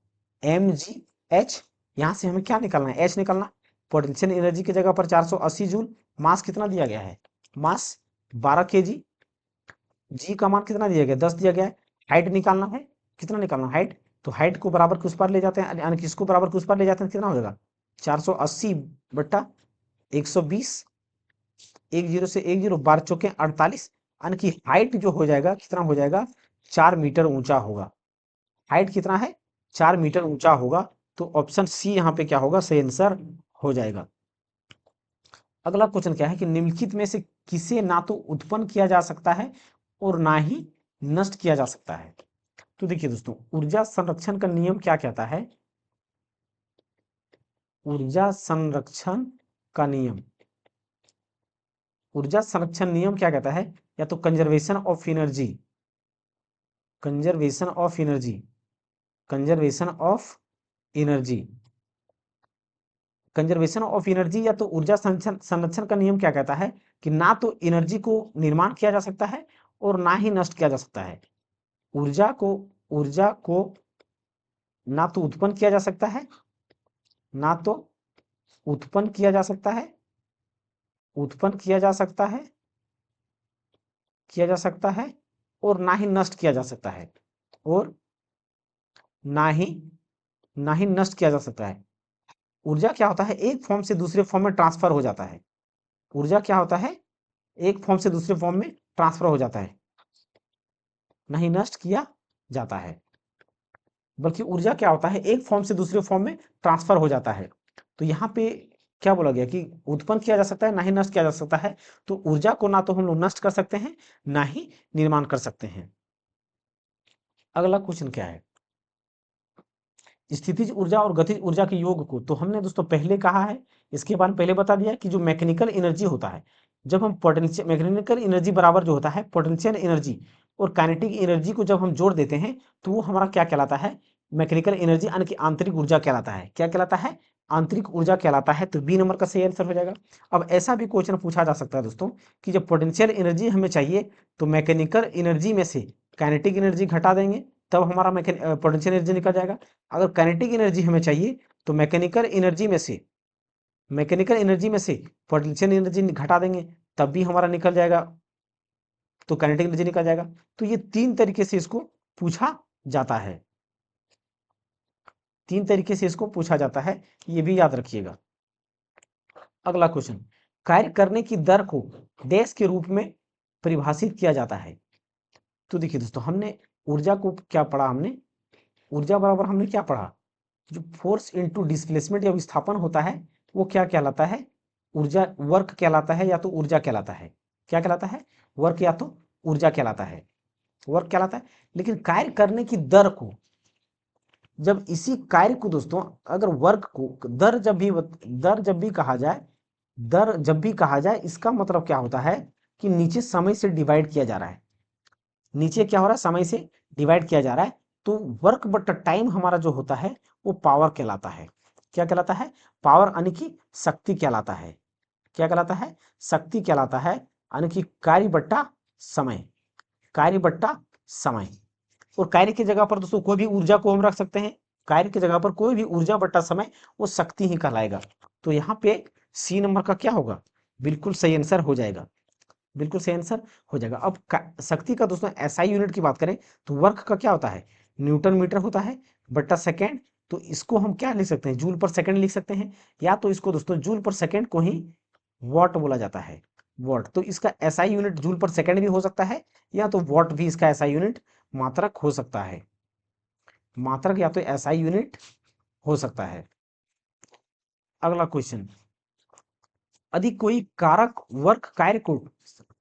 एम जी एच। यहाँ से हमें क्या निकालना है, एच निकालना। पोटेंशियल एनर्जी की जगह पर 480 जूल, मास कितना दिया गया है, मास 12 केजी, जी का मान कितना दिया गया 10 दिया गया है। हाइट निकालना है, कितना निकालना हाइट, तो हाइट को बराबर किस पर ले जाते हैं, यानी किसको बराबर किस पर ले जाते हैं, कितना हो जाएगा 480 बट्टा 120, 10 से 10 12 चौके 48, यानी कि हाइट जो हो जाएगा कितना हो जाएगा 4 मीटर ऊंचा होगा। हाइट कितना है 4 मीटर ऊंचा होगा। तो ऑप्शन सी यहाँ पे क्या होगा, सही आंसर हो जाएगा। अगला क्वेश्चन क्या है कि निम्नलिखित में से किसे ना तो उत्पन्न किया जा सकता है और ना ही नष्ट किया जा सकता है। तो देखिए दोस्तों, ऊर्जा संरक्षण का नियम क्या कहता है, ऊर्जा संरक्षण का नियम, ऊर्जा संरक्षण नियम क्या कहता है, या तो conservation of energy, conservation of energy, conservation of energy, conservation of energy, या तो ऊर्जा संरक्षण संरक्षण का नियम क्या कहता है कि ना तो एनर्जी को निर्माण किया जा सकता है और ना ही नष्ट किया जा सकता है। ऊर्जा को ना तो उत्पन्न किया जा सकता है, ना तो उत्पन्न किया जा सकता है, उत्पन्न किया जा सकता है और ना ही नष्ट किया जा सकता है, और ना ही नष्ट किया जा सकता है। ऊर्जा क्या होता है, एक फॉर्म से दूसरे फॉर्म में ट्रांसफर हो जाता है। ऊर्जा क्या होता है, एक फॉर्म से दूसरे फॉर्म में ट्रांसफर हो जाता है, नहीं नष्ट किया जाता है। बल्कि ऊर्जा क्या होता है, एक फॉर्म से दूसरे फॉर्म में ट्रांसफर हो जाता है। तो यहाँ पे क्या बोला गया कि उत्पन्न किया जा सकता है, ना ही नष्ट किया जा सकता है। तो ऊर्जा को ना तो हम लोग नष्ट कर सकते हैं, ना ही निर्माण कर सकते हैं। अगला क्वेश्चन क्या है, स्थितिज ऊर्जा और गतिज ऊर्जा के योग को तो हमने दोस्तों पहले कहा है, इसके बाद पहले बता दिया कि जो मैकेनिकल एनर्जी होता है, जब हम पोटेंशियल मैकेनिकल एनर्जी बराबर जो होता है पोटेंशियल एनर्जी और काइनेटिक एनर्जी को जब हम जोड़ देते हैं, तो वो हमारा क्या कहलाता है, मैकेनिकल एनर्जी यानी कि आंतरिक ऊर्जा कहलाता है। क्या कहलाता है, आंतरिक ऊर्जा कहलाता है। तो बी नंबर का सही आंसर हो जाएगा। अब ऐसा भी क्वेश्चन पूछा जा सकता है दोस्तों कि जब पोटेंशियल एनर्जी हमें चाहिए, तो मैकेनिकल एनर्जी में से काइनेटिक एनर्जी घटा देंगे, तब हमारा पोटेंशियल एनर्जी निकल जाएगा। अगर काइनेटिक एनर्जी हमें चाहिए, तो मैकेनिकल एनर्जी में से पोटेंशियल एनर्जी घटा देंगे, तब भी हमारा निकल जाएगा, तो काइनेटिक एनर्जी निकल जाएगा। तो ये तीन तरीके से इसको पूछा जाता है, तीन तरीके से इसको पूछा जाता है, ये भी याद रखिएगा। अगला क्वेश्चन, कार्य करने की दर को डैश के रूप में परिभाषित किया जाता है। तो देखिए दोस्तों, हमने ऊर्जा को क्या पढ़ा, हमने ऊर्जा बराबर हमने क्या पढ़ा, जो फोर्स इनटू डिस्प्लेसमेंट या विस्थापन होता है, वो क्या कहलाता है, ऊर्जा वर्क कहलाता है, या तो ऊर्जा कहलाता है। क्या कहलाता है, वर्क या तो ऊर्जा कहलाता है, वर्क कहलाता है। लेकिन कार्य करने की दर को, जब इसी कार्य को दोस्तों, अगर वर्क को दर जब भी कहा जाए, दर जब भी कहा जाए, इसका मतलब क्या होता है कि नीचे समय से डिवाइड किया जा रहा है, नीचे क्या हो रहा है, समय से डिवाइड किया जा रहा है। तो वर्क बट टाइम हमारा जो होता है, वो पावर कहलाता है। क्या कहलाता है, पावर यानी कि शक्ति कहलाता है। क्या कहलाता है, शक्ति कहलाता है, यानी कि कार्य बट्टा समय, कार्य बट्टा समय। और कार्य की जगह पर दोस्तों कोई भी ऊर्जा को हम रख सकते हैं, कार्य की जगह पर कोई भी ऊर्जा बट्टा समय, वो शक्ति ही कहलाएगा। तो यहाँ पे सी नंबर का क्या होगा, बिल्कुल सही आंसर हो जाएगा, बिल्कुल सही आंसर हो जाएगा। अब शक्ति का दोस्तों एसआई यूनिट की बात करें, तो वर्क का क्या होता है, न्यूटन मीटर होता है बट्टा सेकेंड। तो इसको हम क्या लिख सकते हैं, जूल पर सेकेंड लिख सकते हैं, या तो इसको दोस्तों जूल पर सेकेंड को ही वॉट बोला जाता है, वॉट। तो इसका एसआई यूनिट जूल पर सेकेंड भी हो सकता है, या तो वॉट भी इसका एसआई यूनिट मात्रक हो सकता है, मात्रक या तो एसआई यूनिट हो सकता है। अगला क्वेश्चन, यदि कोई कारक वर्क कार्य को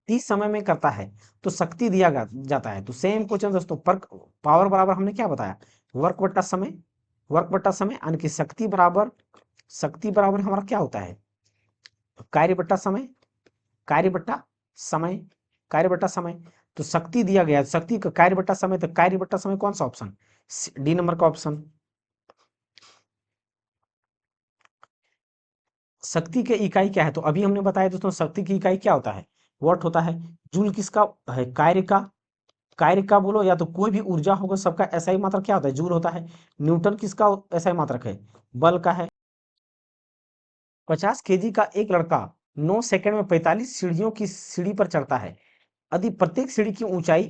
T समय में करता है तो शक्ति दिया जाता है। तो सेम क्वेश्चन दोस्तों, पर पावर बराबर हमने क्या बताया, वर्क बट्टा समय, वर्क बट्टा समय, यानी कि शक्ति बराबर हमारा क्या होता है, कार्य बट्टा समय, कार्य बट्टा समय, कार्य बट्टा समय। तो शक्ति दिया गया, शक्ति का कार्य बट्टा समय, तो कार्य बट्टा समय कौन सा ऑप्शन, डी नंबर का ऑप्शन। शक्ति की इकाई क्या है, तो अभी हमने बताया दोस्तों शक्ति की इकाई क्या होता है, वॉट होता है। जूल किसका है, कार्य का, कार्य का बोलो या तो कोई भी ऊर्जा होगा सबका ऐसा ही मात्रक क्या होता है, जूल होता है। न्यूटन किसका ऐसा ही मात्रक है, बल का है। 50 kg का एक लड़का 9 सेकंड में 45 सीढ़ियों की सीढ़ी पर चढ़ता है। यदि प्रत्येक सीढ़ी की ऊंचाई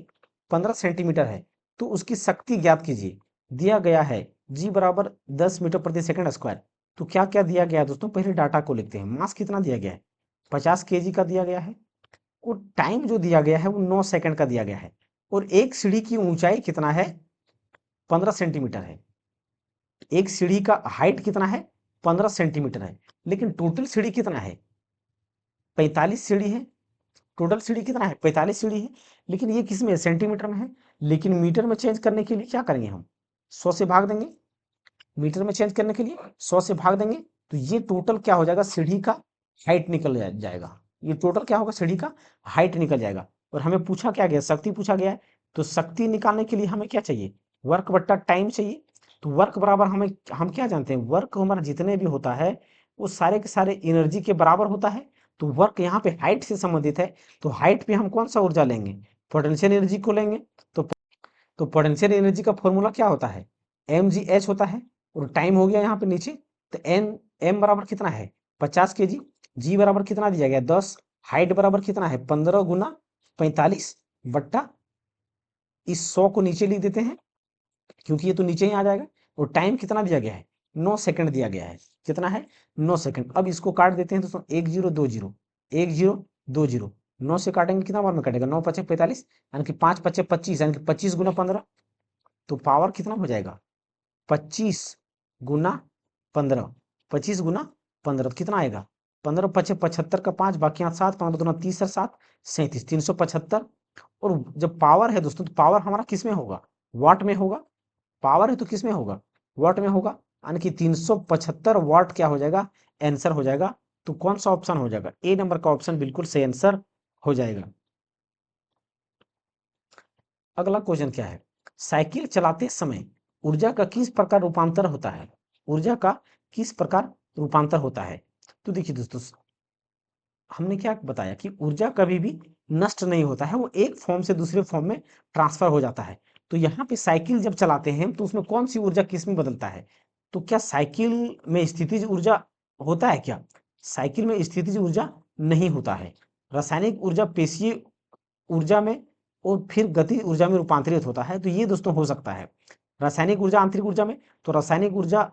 15 सेंटीमीटर है तो उसकी शक्ति ज्ञात कीजिए। दिया गया है जी बराबर 10 मीटर प्रति सेकंड स्क्वायर। तो क्या क्या दिया गया है दोस्तों, पहले डाटा को लिखते हैं। मास कितना दिया गया है, 50 kg का दिया गया है, और टाइम जो दिया गया है वो 9 सेकंड का दिया गया है, और एक सीढ़ी की ऊंचाई कितना है, 15 सेंटीमीटर है। एक सीढ़ी का हाइट कितना है, 15 सेंटीमीटर है, लेकिन टोटल सीढ़ी कितना है, 45 सीढ़ी है। टोटल सीढ़ी कितना है, 45 सीढ़ी है, लेकिन ये किस में है, सेंटीमीटर में है। लेकिन मीटर में चेंज करने के लिए क्या करेंगे हम, 100 से भाग देंगे। मीटर में चेंज करने के लिए 100 से भाग देंगे, तो ये टोटल क्या हो जाएगा, सीढ़ी का हाइट निकल जाएगा। ये टोटल क्या होगा, सीढ़ी का हाइट निकल जाएगा। और हमें पूछा क्या गया, शक्ति पूछा गया है। तो शक्ति निकालने के लिए हमें क्या चाहिए, वर्क बट्टा टाइम चाहिए। तो वर्क बराबर हम क्या जानते हैं, वर्क हमारा जितने भी होता है वो सारे के सारे एनर्जी के बराबर होता है। तो वर्क यहाँ पे हाइट से संबंधित है, तो हाइट पे हम कौन सा ऊर्जा लेंगे, पोटेंशियल एनर्जी को लेंगे। तो पोटेंशियल एनर्जी का फॉर्मूला क्या होता है, mgh होता है। और टाइम हो गया यहाँ पे नीचे, तो m बराबर कितना है, 50 kg। g बराबर कितना दिया गया, 10। हाइट बराबर कितना है, 15 गुना 45 बट्टा इस 100 को नीचे लिख देते हैं क्योंकि ये तो नीचे ही आ जाएगा। और टाइम कितना दिया गया है, 9 सेकंड दिया गया है। कितना है, 9 सेकंड। अब इसको काट देते हैं दोस्तों, 1 0 2 0, 1 0 2 0। 9 से काटेंगे कितना बार में कटेगा, 9 × 5 = 45, यानी कि 5 × 5 = 25, यानी कि 25 गुना 15। तो पावर कितना हो जाएगा, 25 × 15, 25 × 15 कितना आएगा, 15 × 5 = 75 का 5, बाकी यहाँ 7, 15 दूना 30 और 7 37, 375। और जब पावर है दोस्तों, तो पावर हमारा किस में होगा, वाट में होगा। पावर है तो किस में होगा, वाट में होगा, यानी कि 375 वाट क्या हो जाएगा, आंसर हो जाएगा। तो कौन सा ऑप्शन हो जाएगा, ए नंबर का ऑप्शन बिल्कुल सही आंसर हो जाएगा। अगला क्वेश्चन क्या है, साइकिल चलाते समय ऊर्जा का किस प्रकार रूपांतर होता है, ऊर्जा का किस प्रकार रूपांतर होता है। तो देखिए दोस्तों, हमने क्या बताया कि ऊर्जा कभी भी नष्ट नहीं होता है, वो एक फॉर्म से दूसरे फॉर्म में ट्रांसफर हो जाता है। तो यहाँ पे साइकिल जब चलाते हैं तो उसमें कौन सी ऊर्जा किस में बदलता है, तो क्या साइकिल में स्थितिज ऊर्जा होता है क्या, साइकिल में स्थितिज ऊर्जा नहीं होता है। रासायनिक ऊर्जा पेशीय ऊर्जा में और फिर गति ऊर्जा में रूपांतरित होता है। तो ये दोस्तों हो सकता है रासायनिक ऊर्जा आंतरिक ऊर्जा में, तो रासायनिक ऊर्जा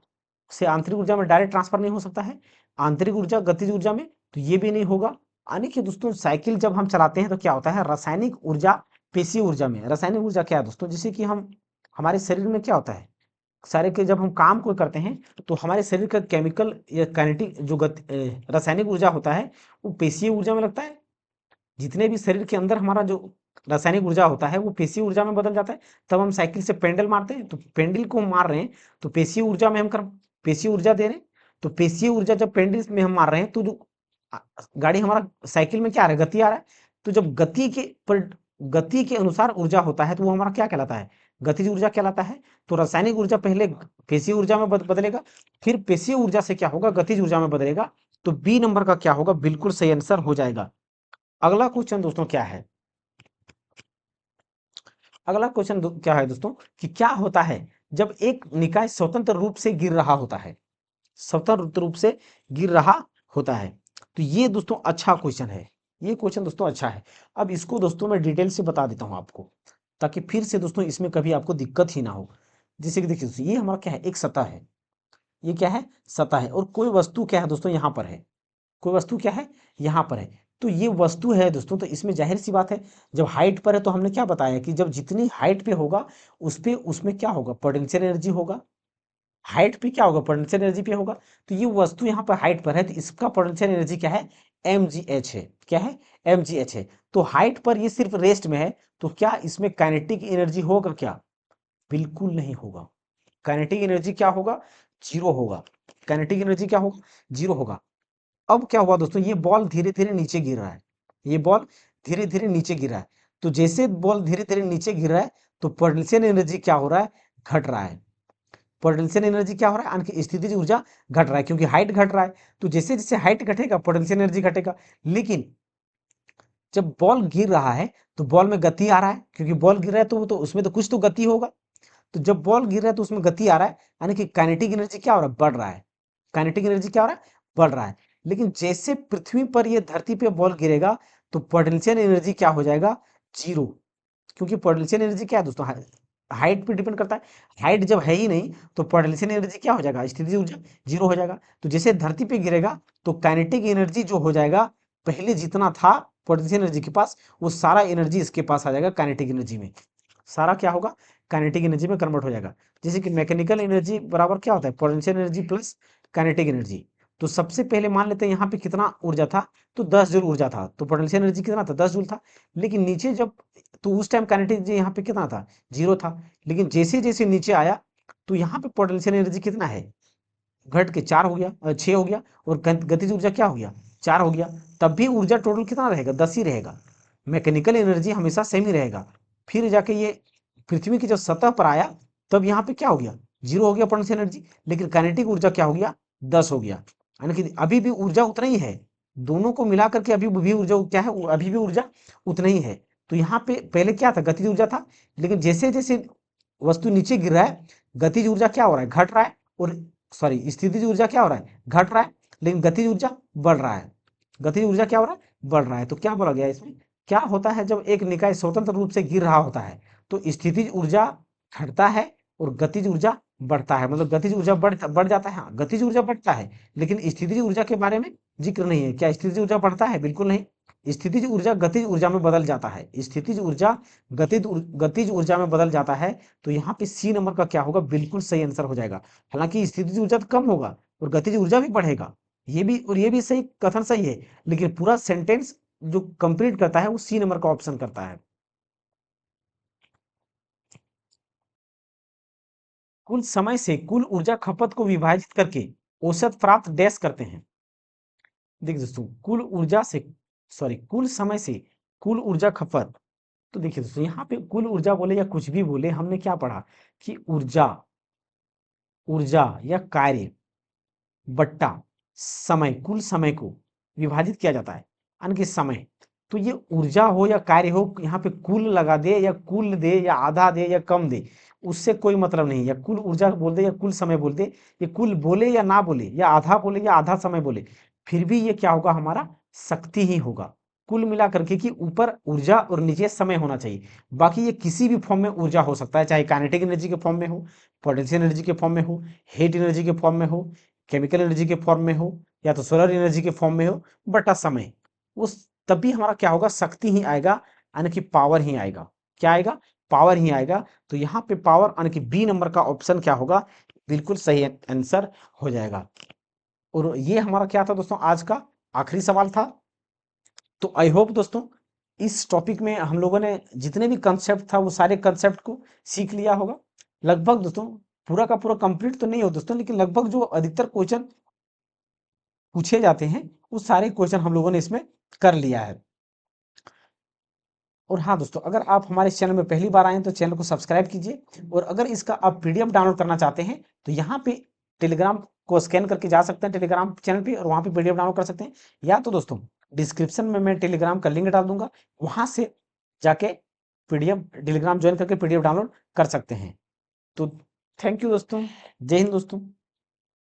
से आंतरिक ऊर्जा में डायरेक्ट ट्रांसफर नहीं हो सकता है। आंतरिक ऊर्जा गतिज ऊर्जा में, तो ये भी नहीं होगा। यानी कि दोस्तों साइकिल जब हम चलाते हैं तो क्या होता है, रासायनिक ऊर्जा पेशीय ऊर्जा में। रासायनिक ऊर्जा क्या है दोस्तों, जैसे कि हम हमारे शरीर में क्या होता है, सारे के जब हम काम को करते हैं तो हमारे शरीर का केमिकल या काइनेटिक जो रासायनिक ऊर्जा होता है वो पेशीय ऊर्जा में लगता है। जितने भी शरीर के अंदर हमारा जो रासायनिक ऊर्जा होता है वो पेशीय ऊर्जा में बदल जाता है। तब हम साइकिल से पेंडल मारते हैं, तो पेंडल को हम मार रहे हैं तो पेशीय ऊर्जा में हम कर पेशीय ऊर्जा दे रहे हैं। तो पेशीय ऊर्जा जब पेंडल में हम मार रहे हैं तो जो गाड़ी हमारा साइकिल में क्या आ रहा है, गति आ रहा है। तो जब गति के अनुसार ऊर्जा होता है तो वो हमारा क्या कहलाता है, गतिज ऊर्जा कहलाता है। तो रासायनिक ऊर्जा पहले पेशीय ऊर्जा में बदलेगा, फिर पेशीय ऊर्जा से क्या होगा, गतिज ऊर्जा में बदलेगा। तो बी नंबर का क्या होगा, बिल्कुल सही आंसर हो जाएगा। अगला क्वेश्चन दोस्तों क्या है, अगला क्वेश्चन क्या है दोस्तों, कि क्या होता है जब एक निकाय स्वतंत्र रूप से गिर रहा होता है, स्वतंत्र रूप से गिर रहा होता है। तो ये दोस्तों अच्छा क्वेश्चन है, ये क्वेश्चन दोस्तों अच्छा है। अब इसको दोस्तों मैं डिटेल से बता देता हूं आपको, ताकि फिर से दोस्तों इसमें कभी आपको दिक्कत ही ना हो। जैसे कि देखिए दोस्तों, ये हमारा क्या है, एक सतह है, ये क्या है, सतह है। और कोई वस्तु क्या है दोस्तों, यहाँ पर है, कोई वस्तु क्या है, यहाँ पर है। तो ये वस्तु है दोस्तों, तो इसमें जाहिर सी बात है जब हाइट पर है तो हमने क्या बताया कि जब जितनी हाइट पे होगा उस पे उसमें क्या होगा, पोटेंशियल एनर्जी होगा। हाइट पे क्या होगा, पोटेंशियल एनर्जी पे होगा। तो ये वस्तु यहाँ पर हाइट पर है तो इसका पोटेंशियल एनर्जी क्या है, mgh है। क्या है? mgh है। तो हाइट पर ये सिर्फ रेस्ट में है, तो क्या इसमें काइनेटिक एनर्जी होगा क्या? बिल्कुल नहीं होगा। काइनेटिक एनर्जी क्या होगा? जीरो होगा। काइनेटिक एनर्जी क्या होगा? जीरो होगा। अब क्या हुआ दोस्तों, ये बॉल धीरे धीरे नीचे गिर रहा है, ये बॉल धीरे धीरे नीचे गिर रहा है। तो जैसे बॉल धीरे धीरे नीचे गिर रहा है, तो पोटेंशियल एनर्जी क्या हो रहा है? घट रहा है। पोटेंशियल एनर्जी क्या हो रहा है? यानी कि स्थितिज ऊर्जा घट रहा है, क्योंकि हाइट घट रहा है। तो जैसे जैसे हाइट घटेगा पोटेंशियल एनर्जी घटेगा। लेकिन जब बॉल गिर रहा है तो बॉल में गति आ रहा है, क्योंकि बॉल गिर रहा है तो उसमें तो कुछ तो गति होगा। तो जब बॉल गिर रहा है तो उसमें गति आ रहा है, यानी कि काइनेटिक एनर्जी क्या हो रहा है? बढ़ रहा है। काइनेटिक एनर्जी क्या हो रहा है? बढ़ रहा है। लेकिन जैसे पृथ्वी पर ये धरती पे बॉल गिरेगा, तो पोटेंशियल एनर्जी क्या हो जाएगा? जीरो। क्योंकि पोटेंशियल एनर्जी क्या है दोस्तों? हाइट पे डिपेंड करता है। हाइट जब है ही नहीं, तो पोटेंशियल एनर्जी क्या हो जाएगा? स्थितिज ऊर्जा जीरो हो जाएगा। तो जैसे धरती पे गिरेगा, तो काइनेटिक एनर्जी जो हो जाएगा, पहले जितना था पोटेंशियल एनर्जी के पास, वो सारा एनर्जी इसके पास आ जाएगा काइनेटिक एनर्जी में। सारा क्या होगा? काइनेटिक एनर्जी में कन्वर्ट हो जाएगा। जैसे कि मैकेनिकल एनर्जी बराबर क्या होता है? Potential energy plus kinetic energy. तो सबसे पहले मान लेते हैं यहाँ पे कितना ऊर्जा था? तो 10 जूल ऊर्जा था। तो पोटेंशियल एनर्जी कितना था? 10 जूल था। लेकिन नीचे जब, तो उस टाइम काइनेटिक एनर्जी यहाँ पे कितना था? जीरो था। लेकिन जैसे जैसे नीचे आया, तो यहाँ पे पोटेंशियल एनर्जी कितना है? घट के 4 हो गया, 6 हो गया। और गतिज ऊर्जा क्या हो गया? 4 हो गया। तब भी ऊर्जा टोटल कितना रहेगा? 10 ही रहेगा। मैकेनिकल एनर्जी हमेशा सेम ही रहेगा। फिर जाके ये पृथ्वी की जब सतह पर आया, तब यहाँ पे क्या हो गया? जीरो हो गया पोटेंशियल एनर्जी। लेकिन काइनेटिक ऊर्जा क्या हो गया? 10 हो गया। यानी कि अभी भी ऊर्जा उतना ही है। दोनों को मिला करके अभी भी ऊर्जा क्या है? अभी भी ऊर्जा उतना ही है। तो यहाँ पे पहले क्या था? गतिज ऊर्जा था। लेकिन जैसे जैसे वस्तु नीचे गिर रहा है, गतिज ऊर्जा क्या हो रहा है? घट रहा है। और सॉरी, स्थितिज ऊर्जा क्या हो रहा है? घट रहा है। लेकिन गतिज ऊर्जा बढ़ रहा है। गतिज ऊर्जा क्या हो रहा है? बढ़ रहा है। तो क्या बोला गया इसमें? क्या होता है जब एक निकाय स्वतंत्र रूप से गिर रहा होता है, तो स्थितिज ऊर्जा घटता है और गतिज ऊर्जा बढ़ता है। मतलब गतिज ऊर्जा बढ़ जाता है, हाँ गतिज ऊर्जा बढ़ता है। लेकिन स्थितिज ऊर्जा के बारे में जिक्र नहीं है। क्या स्थितिज ऊर्जा बढ़ता है? बिल्कुल नहीं। स्थितिज ऊर्जा गतिज ऊर्जा में बदल जाता है। स्थितिज ऊर्जा गतिज ऊर्जा में बदल जाता है। तो यहाँ पे सी नंबर का क्या होगा? बिल्कुल सही आंसर हो जाएगा। हालांकि स्थितिज ऊर्जा तो कम होगा और गतिज ऊर्जा भी बढ़ेगा। ये भी सही कथन सही है। लेकिन पूरा सेंटेंस जो कंप्लीट करता है वो सी नंबर का ऑप्शन करता है। कुल समय से कुल ऊर्जा खपत को विभाजित करके औसत प्राप्त डैश करते हैं। देखिए दोस्तों, कुल ऊर्जा से, सॉरी, कुल समय से कुल ऊर्जा खपत। तो देखिए दोस्तों, यहाँ पे कुल ऊर्जा बोले या कुछ भी बोले, हमने क्या पढ़ा कि ऊर्जा, ऊर्जा या कार्य बट्टा समय, कुल समय को विभाजित किया जाता है। यानी कि समय, तो ये ऊर्जा हो या कार्य हो, यहाँ पे कुल लगा दे या कुल दे या आधा दे या कम दे, उससे कोई मतलब नहीं। या कुल ऊर्जा बोल दे या कुल समय बोल दे, ये कुल बोले या ना बोले, या आधा बोले या आधा समय बोले, फिर भी ये क्या होगा? हमारा शक्ति ही होगा। कुल मिला करके कि ऊपर ऊर्जा और नीचे समय होना चाहिए। बाकी ये किसी भी फॉर्म में ऊर्जा हो सकता है, चाहे काइनेटिक एनर्जी के फॉर्म में हो, पोटेंशियल एनर्जी के फॉर्म में हो, हीट एनर्जी के फॉर्म में हो, केमिकल एनर्जी के फॉर्म में हो, या तो सोलर एनर्जी के फॉर्म में हो, बटा समय, उस तब भी हमारा क्या होगा? शक्ति ही आएगा, यानी कि पावर ही आएगा। क्या आएगा? पावर ही आएगा। तो यहाँ पे पावर, यानी कि बी नंबर का ऑप्शन क्या होगा? बिल्कुल सही आंसर हो जाएगा। और ये हमारा क्या था दोस्तों? आज का आखिरी सवाल था। तो आई होप दोस्तों, इस टॉपिक में हम लोगों ने जितने भी कंसेप्ट था वो सारे कंसेप्ट को सीख लिया होगा लगभग दोस्तों। पूरा का पूरा कंप्लीट तो नहीं हो दोस्तों, लेकिन लगभग जो अधिकतर क्वेश्चन पूछे जाते हैं वो सारे क्वेश्चन हम लोगों ने इसमें कर लिया है। और हाँ दोस्तों, अगर आप हमारे चैनल में पहली बार आए हैं तो चैनल को सब्सक्राइब कीजिए। और अगर इसका आप पीडीएफ डाउनलोड करना चाहते हैं, तो यहाँ पे टेलीग्राम को स्कैन करके जा सकते हैं टेलीग्राम चैनल पे, और वहाँ पे पीडीएफ डाउनलोड कर सकते हैं। या तो दोस्तों, डिस्क्रिप्शन में मैं टेलीग्राम का लिंक डाल दूंगा, वहां से जाके पीडीएफ टेलीग्राम ज्वाइन करके पीडीएफ डाउनलोड कर सकते हैं। तो थैंक यू दोस्तों। जय हिंद दोस्तों।